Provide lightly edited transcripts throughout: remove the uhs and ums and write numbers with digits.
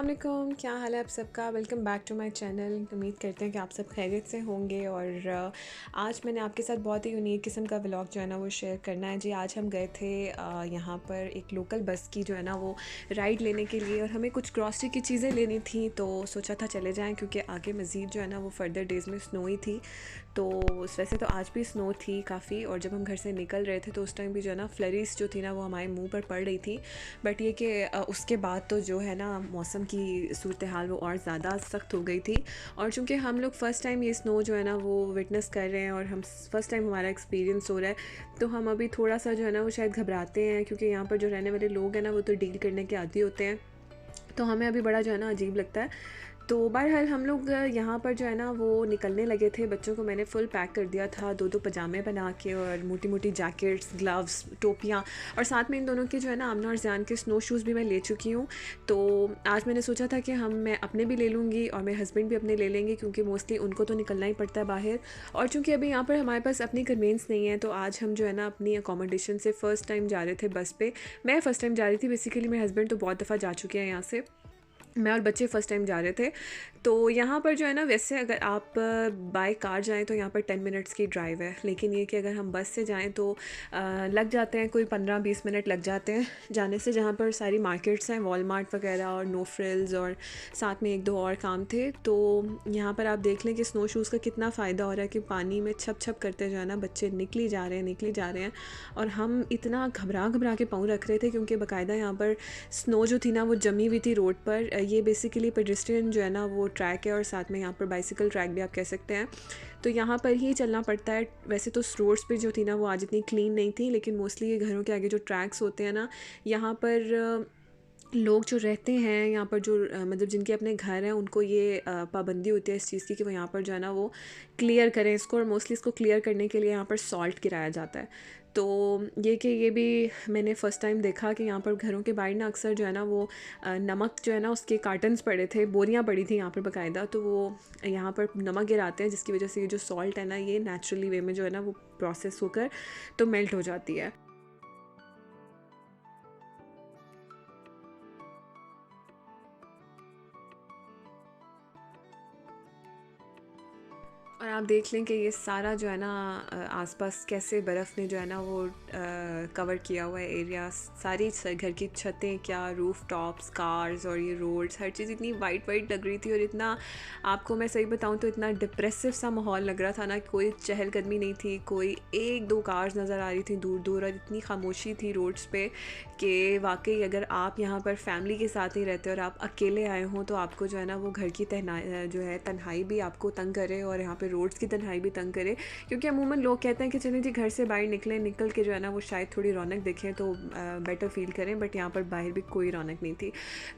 अस्सलाम वालेकुम, क्या हाल है आप सबका। Welcome back to my channel. उम्मीद करते हैं कि आप सब खैरियत से होंगे। और आज मैंने आपके साथ बहुत ही यूनिक किस्म का व्लॉग जो है ना वो शेयर करना है जी। आज हम गए थे यहाँ पर एक लोकल बस की जो है ना वो राइड लेने के लिए, और हमें कुछ ग्रॉसरी की चीज़ें लेनी थी, तो सोचा था चले जाएं क्योंकि आगे मज़ीद जो है ना वो फर्दर डेज़ में स्नो ही थी। तो वैसे तो आज भी स्नो थी काफ़ी, और जब हम घर से निकल रहे थे तो उस टाइम भी जो है ना फ्लरीज जो थी ना वो हमारे मुंह पर पड़ रही थी। बट ये कि उसके बाद तो जो है ना मौसम की सूरत हाल वो और ज़्यादा सख्त हो गई थी। और चूँकि हम लोग फ़र्स्ट टाइम ये स्नो जो है ना वो विटनेस कर रहे हैं और हम फ़र्स्ट टाइम हमारा एक्सपीरियंस हो रहा है, तो हम अभी थोड़ा सा जो है ना वो शायद घबराते हैं, क्योंकि यहाँ पर जो रहने वाले लोग हैं ना वो तो डील करने के आदी होते हैं। तो हमें अभी बड़ा जो है ना अजीब लगता है। तो बहरहाल हम लोग यहाँ पर जो है ना वो निकलने लगे थे। बच्चों को मैंने फ़ुल पैक कर दिया था, दो पजामे बना के, और मोटी मोटी जैकेट्स, ग्लव्स, टोपियाँ, और साथ में इन दोनों के जो है ना आमना और ज़यान के स्नो शूज़ भी मैं ले चुकी हूँ। तो आज मैंने सोचा था कि मैं अपने भी ले लूँगी और मेरे हस्बैंड भी अपने ले लेंगे, क्योंकि मोस्टली उनको तो निकलना ही पड़ता है बाहर। और चूँकि अभी यहाँ पर हमारे पास अपनी कन्वेंस नहीं है, तो आज हम जो है ना अपनी अकोमोडेशन से फ़र्स्ट टाइम जा रहे थे बस पे। मैं फ़र्स्ट टाइम जा रही थी बेसिकली, मेरे हस्बैंड तो बहुत दफ़ा जा चुके हैं यहाँ से। मैं और बच्चे फ़र्स्ट टाइम जा रहे थे। तो यहाँ पर जो है ना, वैसे अगर आप बाय कार जाएँ तो यहाँ पर 10 मिनट्स की ड्राइव है, लेकिन ये कि अगर हम बस से जाएँ तो लग जाते हैं, कोई 15-20 मिनट लग जाते हैं जाने से। जहाँ पर सारी मार्केट्स हैं, वॉलमार्ट वगैरह और नो फ्रिल्स, और साथ में एक दो और काम थे। तो यहाँ पर आप देख लें कि स्नो शूज़ का कितना फ़ायदा हो रहा है कि पानी में छप छप करते जो है ना बच्चे निकली जा रहे हैं। और हम इतना घबरा घबरा के पाँव रख रहे थे, क्योंकि बाकायदा यहाँ पर स्नो जो थी ना वो जमी हुई थी रोड पर। ये बेसिकली पेडेस्ट्रियन जो है ना वो ट्रैक है, और साथ में यहाँ पर बाइसिकल ट्रैक भी आप कह सकते हैं। तो यहाँ पर ही चलना पड़ता है। वैसे तो रोड्स पे जो थी ना वो आज इतनी क्लीन नहीं थी, लेकिन मोस्टली ये घरों के आगे जो ट्रैक्स होते हैं ना, यहाँ पर लोग जो रहते हैं यहाँ पर, जो मतलब जिनके अपने घर हैं, उनको ये पाबंदी होती है इस चीज़ की कि वो यहाँ पर जो है ना वो क्लियर करें इसको। और मोस्टली इसको क्लियर करने के लिए यहाँ पर सॉल्ट गिराया जाता है। तो ये भी मैंने फ़र्स्ट टाइम देखा कि यहाँ पर घरों के बाहर ना अक्सर जो है ना वो नमक जो है ना उसके कार्टन्स पड़े थे, बोरियाँ पड़ी थी यहाँ पर बाकायदा। तो वो यहाँ पर नमक गिराते हैं, जिसकी वजह से ये जो सॉल्ट है ना ये नेचुरली वे में जो है ना वो प्रोसेस होकर तो मेल्ट हो जाती है। और आप देख लें कि ये सारा जो है ना आसपास कैसे बर्फ़ ने जो है ना वो कवर किया हुआ है एरिया। सारी घर की छतें, क्या रूफ़ टॉप्स, कार्स, और ये रोड्स, हर चीज़ इतनी वाइट वाइट लग रही थी। और इतना, आपको मैं सही बताऊं तो इतना डिप्रेसिव सा माहौल लग रहा था ना। कोई चहलकदमी नहीं थी, कोई एक दो कार्स नज़र आ रही थी दूर दूर, और इतनी खामोशी थी रोड्स पे कि वाकई अगर आप यहाँ पर फैमिली के साथ ही रहते और आप अकेले आए हों तो आपको जो है ना वो घर की जो है तन्हाई भी आपको तंग करे, और यहाँ पे रोड्स की तन्हाई भी तंग करे। क्योंकि अमूमन लोग कहते हैं कि चलें जी घर से बाहर निकल के जो है ना वो शायद थोड़ी रौनक देखें तो बेटर फील करें, बट यहाँ पर बाहर भी कोई रौनक नहीं थी।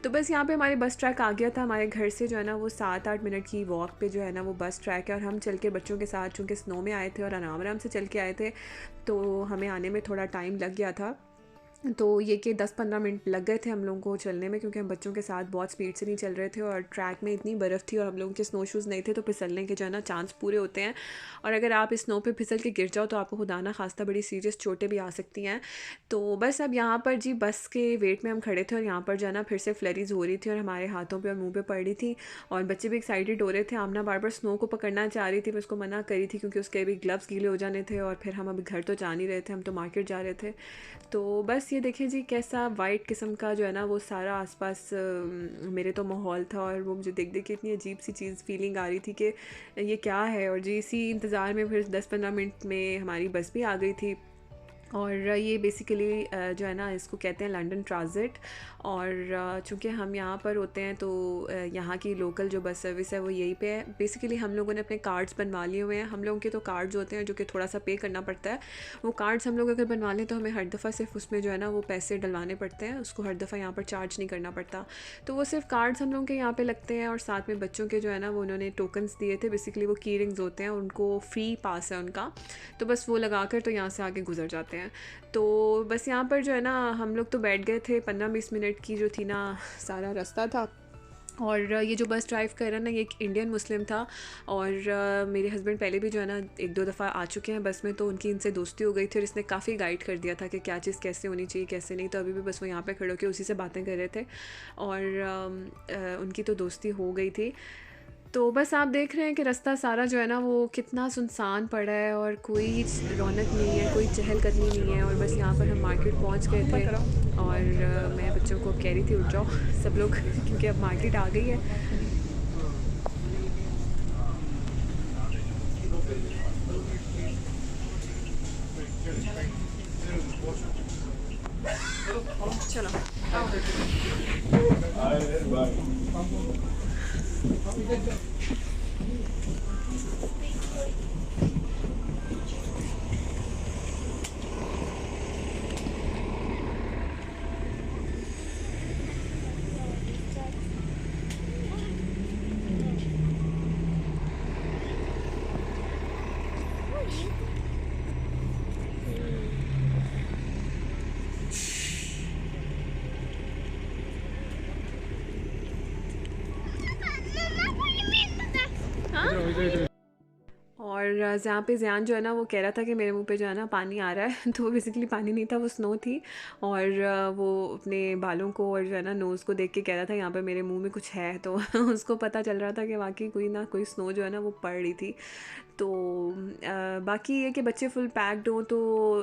तो बस यहाँ पे हमारे बस ट्रैक आ गया था। हमारे घर से जो है ना वो 7-8 मिनट की वॉक पे जो है ना वो बस ट्रैक है, और हम चल के बच्चों के साथ चूँकि स्नो में आए थे और आराम आराम से चल के आए थे, तो हमें आने में थोड़ा टाइम लग गया था। तो ये कि 10-15 मिनट लग गए थे हम लोगों को चलने में, क्योंकि हम बच्चों के साथ बहुत स्पीड से नहीं चल रहे थे, और ट्रैक में इतनी बर्फ़ थी और हम लोगों के स्नो शूज़ नहीं थे, तो फिसलने के जो है ना चांस पूरे होते हैं। और अगर आप इस स्नो पे फिसल के गिर जाओ तो आपको खुदा ना खास्ता बड़ी सीरियस चोटें भी आ सकती हैं। तो बस अब यहाँ पर जी बस के वेट में हम खड़े थे, और यहाँ पर जो है ना फिर से फ्लरीज हो रही थी और हमारे हाथों पर और मुँह पर पड़ रही थी, और बच्चे भी एक्साइटेड हो रहे थे। आमना बार बार स्नो को पकड़ना चाह रही थी, मैं उसको मना करी थी क्योंकि उसके भी ग्लव्स गीले हो जाने थे, और फिर हम अभी घर तो जा नहीं रहे थे, हम तो मार्केट जा रहे थे। तो बस ये देखें जी कैसा वाइट किस्म का जो है ना वो सारा आसपास मेरे तो माहौल था, और वो मुझे देख देख के इतनी अजीब सी चीज़ फीलिंग आ रही थी कि ये क्या है। और जी इसी इंतज़ार में फिर 10-15 मिनट में हमारी बस भी आ गई थी। और ये बेसिकली जो है ना इसको कहते हैं लंदन ट्रांजिट। और चूँकि हम यहाँ पर होते हैं तो यहाँ की लोकल जो बस सर्विस है वो यहीं पे है। बेसिकली हम लोगों ने अपने कार्ड्स बनवा लिए हुए हैं। हम लोगों के तो कार्ड्स होते हैं जो कि थोड़ा सा पे करना पड़ता है। वो कार्ड्स हम लोग अगर बनवा लें तो हमें हर दफ़ा सिर्फ उसमें जो है ना वो पैसे डलवाने पड़ते हैं, उसको हर दफ़ा यहाँ पर चार्ज नहीं करना पड़ता। तो वो सिर्फ कार्ड्स हम लोगों के यहाँ पे लगते हैं, और साथ में बच्चों के जो है ना वो उन्होंने टोकन्स दिए थे। बेसिकली वो की रिंग्स होते हैं, उनको फ्री पास है उनका, तो बस वो लगा कर तो यहाँ से आगे गुजर जाते हैं। तो बस यहाँ पर जो है ना हम लोग तो बैठ गए थे। 15-20 मिनट की जो थी ना सारा रास्ता था, और ये जो बस ड्राइव कर रहा है ना, ये एक इंडियन मुस्लिम था। और मेरे हस्बैंड पहले भी जो है ना 1-2 दफ़ा आ चुके हैं बस में, तो उनकी इनसे दोस्ती हो गई थी और इसने काफ़ी गाइड कर दिया था कि क्या चीज़ कैसे होनी चाहिए कैसे नहीं। तो अभी भी बस वो यहाँ पे खड़े होकर उसी से बातें कर रहे थे और उनकी तो दोस्ती हो गई थी। तो बस आप देख रहे हैं कि रास्ता सारा जो है ना वो कितना सुनसान पड़ा है और कोई रौनक नहीं है, कोई चहलकदमी नहीं है। और बस यहाँ पर हम मार्केट पहुँच गए थे और मैं बच्चों को कह रही थी उठ जाओ सब लोग क्योंकि अब मार्केट आ गई है। चलो और जहाँ पे ज़ियान जो है ना वो कह रहा था कि मेरे मुंह पे जो है ना पानी आ रहा है तो वो बेसिकली पानी नहीं था, वो स्नो थी। और वो अपने बालों को और जो है ना नोज़ को देख के कह रहा था यहाँ पे मेरे मुंह में कुछ है। तो उसको पता चल रहा था कि वाकई कोई ना कोई स्नो जो है ना वो पड़ रही थी। तो बाकी ये कि बच्चे फुल पैक्ड हों तो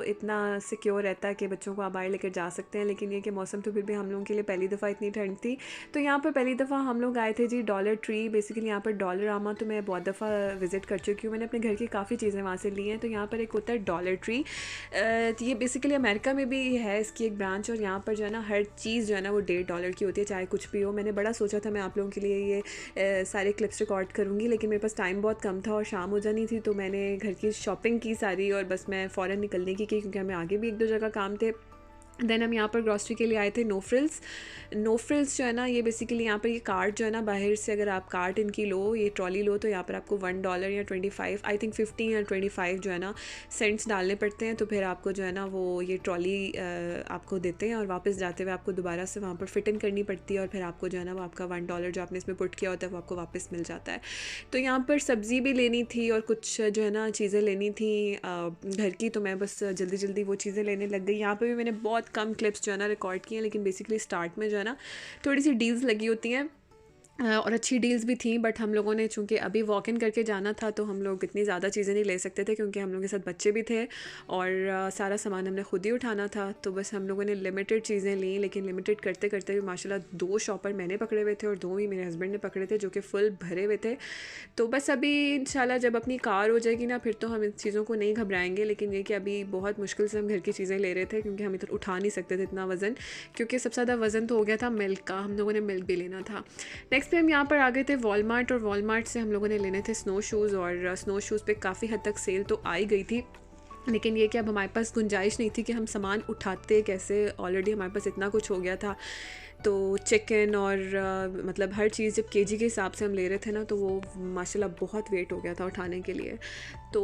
इतना सिक्योर रहता है कि बच्चों को आप बाहर लेकर जा सकते हैं। लेकिन ये कि मौसम तो फिर भी हम लोगों के लिए पहली दफ़ा इतनी ठंड थी। तो यहाँ पर पहली दफ़ा हम लोग आए थे जी डॉलर ट्री, बेसिकली यहाँ पर डॉलर आमा तो मैं बहुत दफ़ा विज़िट कर चुकी हूँ, मैंने अपने घर की काफ़ी चीज़ें वहाँ से ली हैं। तो यहाँ पर एक होता है डॉलर ट्री, ये बेसिकली अमेरिका में भी है इसकी एक ब्रांच। और यहाँ पर जो है ना हर चीज़ जो है ना वो $1.5 की होती है, चाहे कुछ भी हो। मैंने बड़ा सोचा था मैं आप लोगों के लिए ये सारे क्लिप्स रिकॉर्ड करूँगी, लेकिन मेरे पास टाइम बहुत कम था और शाम हो जानी थी। तो मैंने घर की शॉपिंग की सारी और बस मैं फ़ौरन निकलने की क्योंकि हमें आगे भी 1-2 जगह काम थे। देन हम यहाँ पर ग्रॉसरी के लिए आए थे नो फ्रिल्स। नो फ्रिल्स जो है ना ये बेसिकली यहाँ पर ये कार्ट जो है ना बाहर से अगर आप कार्ट इनकी लो, ये ट्रॉली लो, तो यहाँ पर आपको $1 या 25 आई थिंक 15 या 25 जो है ना सेंट्स डालने पड़ते हैं। तो फिर आपको जो है ना वो ये ट्रॉली आपको देते हैं और वापस जाते हुए आपको दोबारा से वहाँ पर फिट इन करनी पड़ती है और फिर आपको जो है ना वो आपका $1 जो आपने इसमें पुट किया होता है वो आपको वापस मिल जाता है। तो यहाँ पर सब्ज़ी भी लेनी थी और कुछ जो है ना चीज़ें लेनी थी घर की, तो मैं बस जल्दी जल्दी वो चीज़ें लेने लग गई। यहाँ पर भी मैंने बहुत कम क्लिप्स जो है ना रिकॉर्ड किए हैं, लेकिन बेसिकली स्टार्ट में जो है ना थोड़ी सी डील्स लगी होती हैं और अच्छी डील्स भी थी। बट हम लोगों ने चूँकि अभी वॉक इन करके जाना था तो हम लोग इतनी ज़्यादा चीज़ें नहीं ले सकते थे क्योंकि हम लोगों के साथ बच्चे भी थे और सारा सामान हमने खुद ही उठाना था। तो बस हम लोगों ने लिमिटेड चीज़ें ली, लेकिन लिमिटेड करते करते भी माशाल्लाह 2 शॉपर मैंने पकड़े हुए थे और 2 ही मेरे हस्बैंड ने पकड़े थे जो कि फुल भरे हुए थे। तो बस अभी इंशाल्लाह जब अपनी कार हो जाएगी ना फिर तो हम इन चीज़ों को नहीं घबराएंगे। लेकिन ये कि अभी बहुत मुश्किल से हम घर की चीज़ें ले रहे थे क्योंकि हम इतना उठा नहीं सकते थे इतना वज़न, क्योंकि सबसे ज़्यादा वज़न तो हो गया था मिल्क का, हम लोगों ने मिल्क भी लेना था। नेक्स्ट पे हम यहाँ पर आ गए थे वॉलमार्ट और वॉलमार्ट से हम लोगों ने लेने थे स्नो शूज़ और स्नो शूज़ पे काफ़ी हद तक सेल तो आई गई थी। लेकिन ये कि अब हमारे पास गुंजाइश नहीं थी कि हम सामान उठाते कैसे, ऑलरेडी हमारे पास इतना कुछ हो गया था। तो चिकन और मतलब हर चीज़ जब केजी के हिसाब से हम ले रहे थे ना तो वो माशाल्लाह बहुत वेट हो गया था उठाने के लिए। तो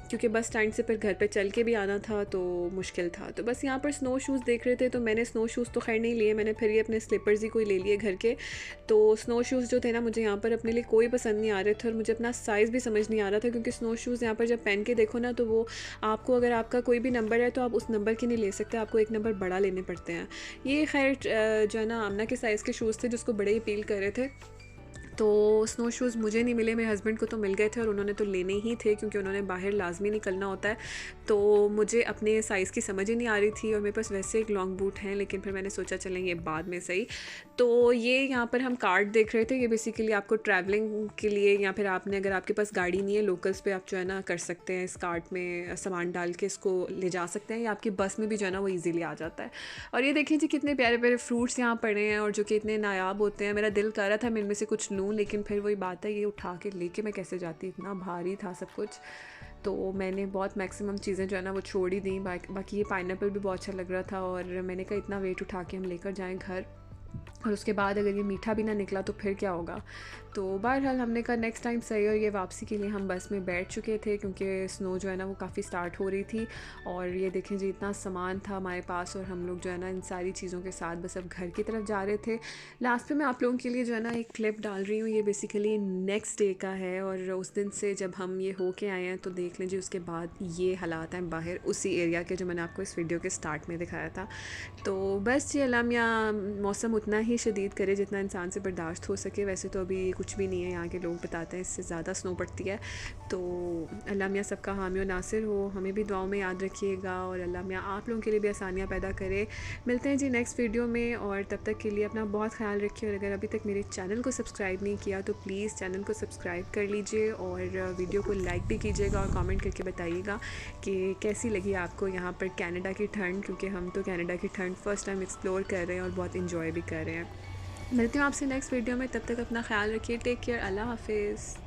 क्योंकि बस स्टैंड से फिर घर पे चल के भी आना था तो मुश्किल था। तो बस यहाँ पर स्नो शूज़ देख रहे थे तो मैंने स्नो शूज़ तो खैर नहीं लिए, मैंने फिर ये अपने स्लीपर्स ही कोई ले लिए घर के। तो स्नो शूज़ जो थे ना मुझे यहाँ पर अपने लिए कोई पसंद नहीं आ रहे थे और मुझे अपना साइज़ भी समझ नहीं आ रहा था क्योंकि स्नो शूज़ यहाँ पर जब पहन के देखो ना तो वो आपको अगर आपका कोई भी नंबर है तो आप उस नंबर की नहीं ले सकते, आपको एक नंबर बड़ा लेने पड़ते हैं। ये खैर जो है ना आमना के साइज़ के शूज़ थे जिसको बड़े अपील कर रहे थे। तो स्नो शूज़ मुझे नहीं मिले, मेरे हस्बैंड को तो मिल गए थे और उन्होंने तो लेने ही थे क्योंकि उन्होंने बाहर लाजमी निकलना होता है। तो मुझे अपने साइज़ की समझ ही नहीं आ रही थी और मेरे पास वैसे एक लॉन्ग बूट हैं, लेकिन फिर मैंने सोचा चलें ये बाद में सही। तो ये यहाँ पर हम कार्ट देख रहे थे, ये बेसिकली आपको ट्रैवलिंग के लिए या फिर आपने अगर आपके पास गाड़ी नहीं है लोकल्स पे आप जो है ना कर सकते हैं, इस कार्ट में सामान डाल के इसको ले जा सकते हैं या आपकी बस में भी जो है ना वो ईज़िली आ जाता है। और ये देखिए जी कितने प्यारे प्यारे फ्रूट्स यहाँ पड़े हैं और जो कि इतने नायाब होते हैं। मेरा दिल कर रहा था मैं इनमें से कुछ लूँ, लेकिन फिर वही बात है ये उठा के लेके मैं कैसे जाती, इतना भारी था सब कुछ। तो मैंने बहुत मैक्सिमम चीज़ें जो है ना वो छोड़ ही दी। बाकी ये पाइनएप्पल भी बहुत अच्छा लग रहा था और मैंने कहा इतना वेट उठा के हम लेकर जाएं घर, और उसके बाद अगर ये मीठा भी ना निकला तो फिर क्या होगा। तो बहरहाल हमने कहा नेक्स्ट टाइम सही। और ये वापसी के लिए हम बस में बैठ चुके थे क्योंकि स्नो जो है ना वो काफ़ी स्टार्ट हो रही थी। और ये देखें जी इतना सामान था हमारे पास और हम लोग जो है ना इन सारी चीज़ों के साथ बस अब घर की तरफ जा रहे थे। लास्ट में मैं आप लोगों के लिए जो है ना एक क्लिप डाल रही हूँ, ये बेसिकली नेक्स्ट डे का है। और उस दिन से जब हम ये हो के आए हैं तो देख लीजिए उसके बाद ये हालात हैं बाहर उसी एरिया के जो मैंने आपको इस वीडियो के स्टार्ट में दिखाया था। तो बस जी अल्लाह मियाँ मौसम उतना ही शदीद करे जितना इंसान से बर्दाश्त हो सके। वैसे तो अभी कुछ भी नहीं है, यहाँ के लोग बताते हैं इससे ज़्यादा स्नो पड़ती है। तो अल्लाह मियाँ सबका हामी और नासिर हो, हमें भी दुआओं में याद रखिएगा और अल्लाह मियाँ आप लोगों के लिए भी आसानियाँ पैदा करे। मिलते हैं जी नेक्स्ट वीडियो में, और तब तक के लिए अपना बहुत ख्याल रखिए। और अगर अभी तक मेरे चैनल को सब्सक्राइब नहीं किया तो प्लीज़ चैनल को सब्सक्राइब कर लीजिए और वीडियो को लाइक भी कीजिएगा और कमेंट करके बताइएगा कि कैसी लगी आपको यहाँ पर कनाडा की ठंड, क्योंकि हम तो कनाडा की ठंड फ़र्स्ट टाइम एक्सप्लोर कर रहे हैं और बहुत इंजॉय भी कर रहे हैं। मिलती हूँ आपसे नेक्स्ट वीडियो में, तब तक अपना ख्याल रखिए। टेक केयर, अल्लाह हाफिज़।